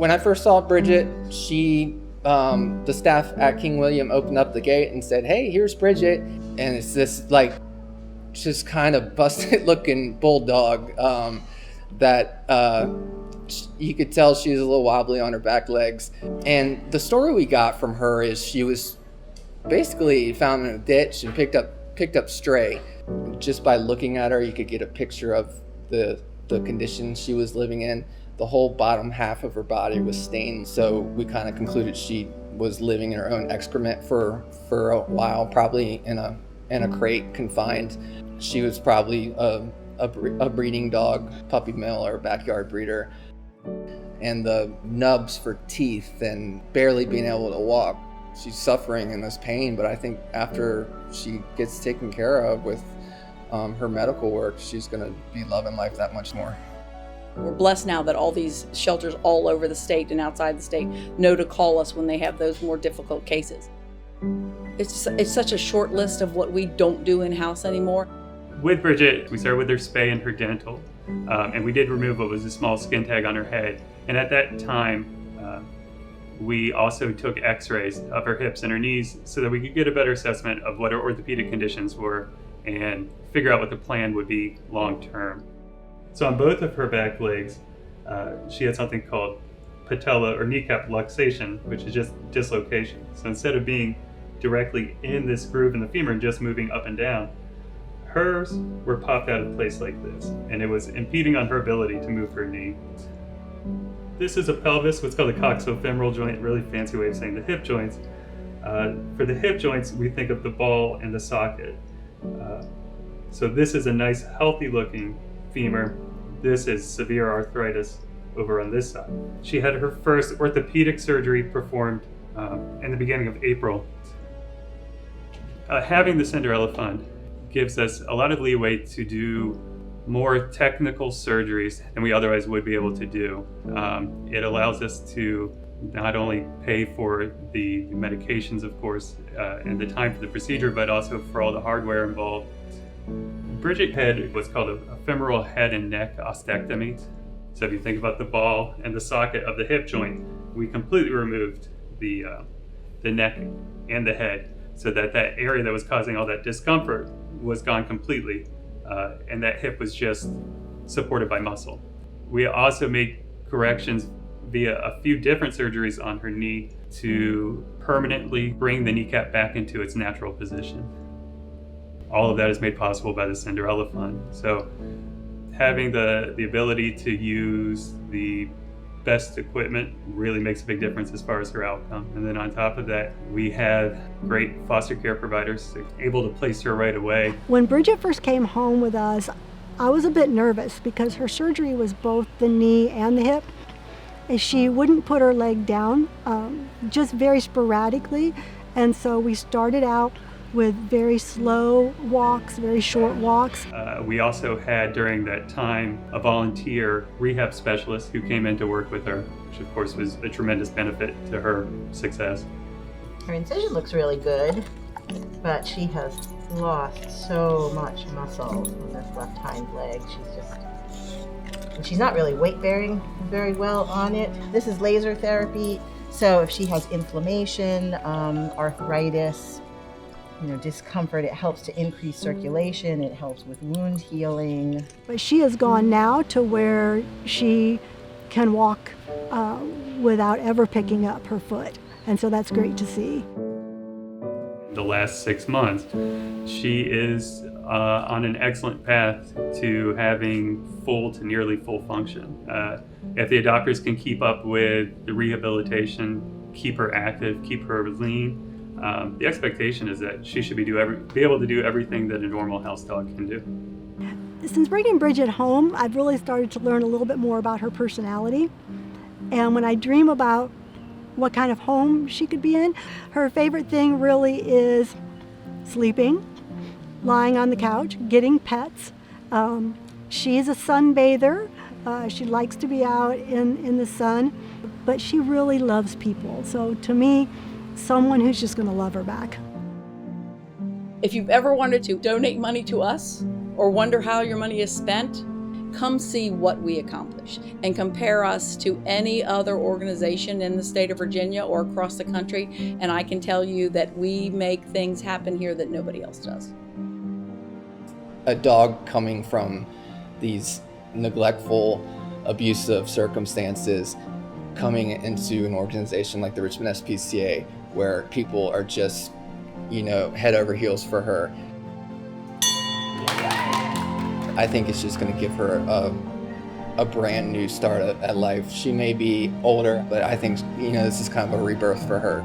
When I first saw Bridget, the staff at King William opened up the gate and said, "Hey, here's Bridget." And it's this like just kind of busted looking bulldog that you could tell she was a little wobbly on her back legs. And the story we got from her is she was basically found in a ditch and picked up stray. Just by looking at her, you could get a picture of the condition she was living in. The whole bottom half of her body was stained, so we kind of concluded she was living in her own excrement for a while, probably in a crate, confined. She was probably a breeding dog, puppy mill or backyard breeder. And the nubs for teeth and barely being able to walk. She's suffering in this pain, but I think after she gets taken care of with her medical work, she's going to be loving life that much more. We're blessed now that all these shelters all over the state and outside the state know to call us when they have those more difficult cases. It's such a short list of what we don't do in-house anymore. With Bridget, we started with her spay and her dental, and we did remove what was a small skin tag on her head. And at that time, we also took x-rays of her hips and her knees so that we could get a better assessment of what her orthopedic conditions were and figure out what the plan would be long-term. So on both of her back legs, she had something called patella or kneecap luxation, which is just dislocation. So instead of being directly in this groove in the femur and just moving up and down, hers were popped out of place like this, and it was impeding on her ability to move her knee. This is a pelvis, what's called a coxofemoral joint, really fancy way of saying the hip joints. For the hip joints, we think of the ball and the socket. So this is a nice, healthy looking femur. This is severe arthritis over on this side. She had her first orthopedic surgery performed in the beginning of April. Having the Cinderella Fund gives us a lot of leeway to do more technical surgeries than we otherwise would be able to do. It allows us to not only pay for the medications, of course, and the time for the procedure, but also for all the hardware involved. Bridget had what's called a femoral head and neck ostectomy. So if you think about the ball and the socket of the hip joint, we completely removed the neck and the head so that area that was causing all that discomfort was gone completely. And that hip was just supported by muscle. We also made corrections via a few different surgeries on her knee to permanently bring the kneecap back into its natural position. All of that is made possible by the Cinderella Fund. So having the ability to use the best equipment really makes a big difference as far as her outcome. And then on top of that, we have great foster care providers able to place her right away. When Bridget first came home with us, I was a bit nervous because her surgery was both the knee and the hip. And she wouldn't put her leg down, just very sporadically. And so we started out with very slow walks, very short walks. We also had during that time a volunteer rehab specialist who came in to work with her, which of course was a tremendous benefit to her success. Her incision looks really good, but she has lost so much muscle on this left hind leg. She's not really weight bearing very well on it. This is laser therapy, so if she has inflammation, arthritis, discomfort, it helps to increase circulation, it helps with wound healing. But she has gone now to where she can walk without ever picking up her foot. And so that's great to see. The last 6 months, she is on an excellent path to having full to nearly full function. If the doctors can keep up with the rehabilitation, keep her active, keep her lean, the expectation is that she should be able to do everything that a normal house dog can do. Since bringing Bridget home, I've really started to learn a little bit more about her personality. And when I dream about what kind of home she could be in, her favorite thing really is sleeping, lying on the couch, getting pets. She's a sunbather. She likes to be out in the sun, but she really loves people. So to me, someone who's just going to love her back. If you've ever wanted to donate money to us or wonder how your money is spent, come see what we accomplish and compare us to any other organization in the state of Virginia or across the country, and I can tell you that we make things happen here that nobody else does. A dog coming from these neglectful, abusive circumstances, coming into an organization like the Richmond SPCA, where people are just, head over heels for her. I think it's just going to give her a brand new start at life. She may be older, but I think, this is kind of a rebirth for her.